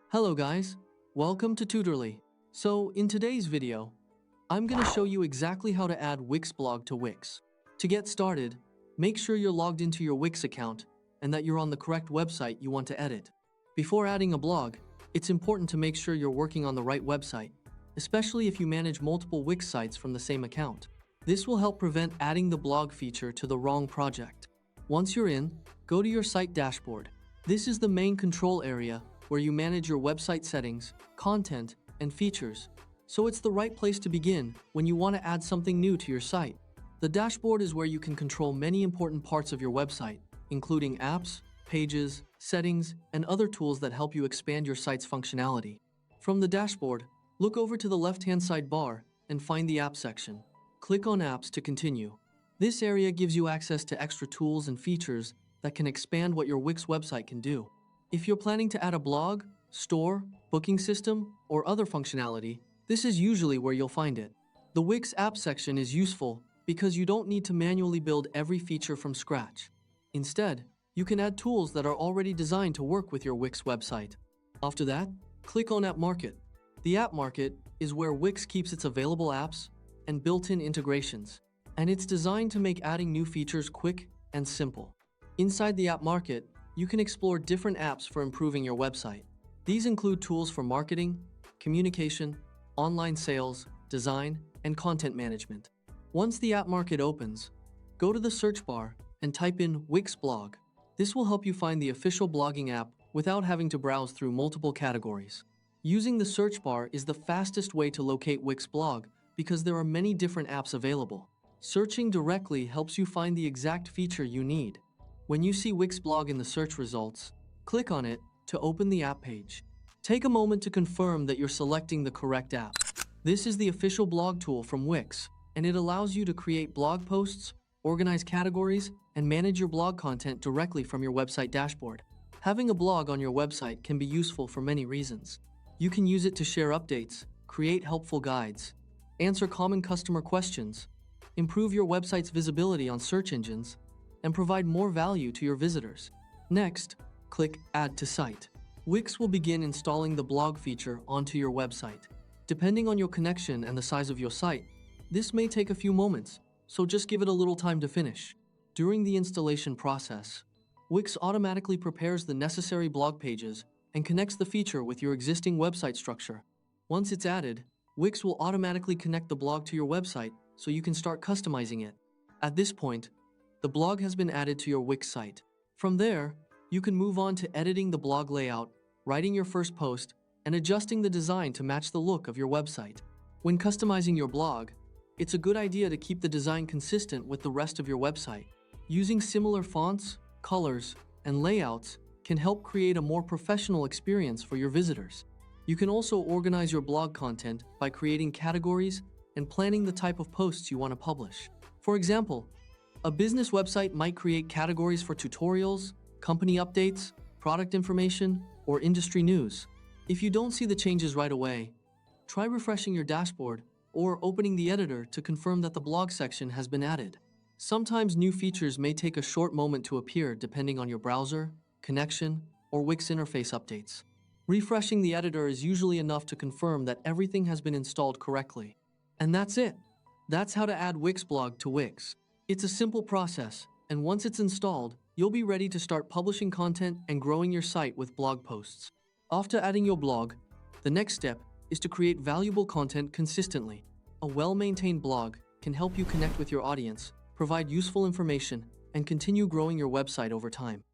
Hello guys, welcome to Tutorly. So in today's video, I'm going to show you exactly how to add Wix blog to Wix. To get started, make sure you're logged into your Wix account and that you're on the correct website you want to edit. Before adding a blog, it's important to make sure you're working on the right website, especially if you manage multiple Wix sites from the same account. This will help prevent adding the blog feature to the wrong project. Once you're in, go to your site dashboard. This is the main control area where you manage your website settings, content, and features. So it's the right place to begin when you want to add something new to your site. The dashboard is where you can control many important parts of your website, including apps, pages, settings, and other tools that help you expand your site's functionality. From the dashboard, look over to the left-hand side bar and find the Apps section. Click on Apps to continue. This area gives you access to extra tools and features that can expand what your Wix website can do. If you're planning to add a blog, store, booking system, or other functionality, this is usually where you'll find it. The Wix Apps section is useful because you don't need to manually build every feature from scratch. Instead, you can add tools that are already designed to work with your Wix website. After that, click on App Market. The App Market is where Wix keeps its available apps and built-in integrations, and it's designed to make adding new features quick and simple. Inside the App Market, you can explore different apps for improving your website. These include tools for marketing, communication, online sales, design, and content management. Once the App Market opens, go to the search bar and type in Wix blog. This will help you find the official blogging app without having to browse through multiple categories. Using the search bar is the fastest way to locate Wix blog because there are many different apps available. Searching directly helps you find the exact feature you need. When you see Wix blog in the search results, click on it to open the app page. Take a moment to confirm that you're selecting the correct app. This is the official blog tool from Wix, and it allows you to create blog posts, organize categories, and manage your blog content directly from your website dashboard. Having a blog on your website can be useful for many reasons. You can use it to share updates, create helpful guides, answer common customer questions, improve your website's visibility on search engines, and provide more value to your visitors. Next, click Add to Site. Wix will begin installing the blog feature onto your website. Depending on your connection and the size of your site, this may take a few moments, so just give it a little time to finish. During the installation process, Wix automatically prepares the necessary blog pages and connects the feature with your existing website structure. Once it's added, Wix will automatically connect the blog to your website so you can start customizing it. At this point, the blog has been added to your Wix site. From there, you can move on to editing the blog layout, writing your first post, and adjusting the design to match the look of your website. When customizing your blog, it's a good idea to keep the design consistent with the rest of your website. Using similar fonts, colors, and layouts can help create a more professional experience for your visitors. You can also organize your blog content by creating categories and planning the type of posts you want to publish. For example, a business website might create categories for tutorials, company updates, product information, or industry news. If you don't see the changes right away, try refreshing your dashboard or opening the editor to confirm that the blog section has been added. Sometimes new features may take a short moment to appear depending on your browser, connection, or Wix interface updates. Refreshing the editor is usually enough to confirm that everything has been installed correctly. And that's it. That's how to add Wix blog to Wix. It's a simple process, and once it's installed, you'll be ready to start publishing content and growing your site with blog posts. After adding your blog, the next step is to create valuable content consistently. A well-maintained blog can help you connect with your audience, provide useful information, and continue growing your website over time.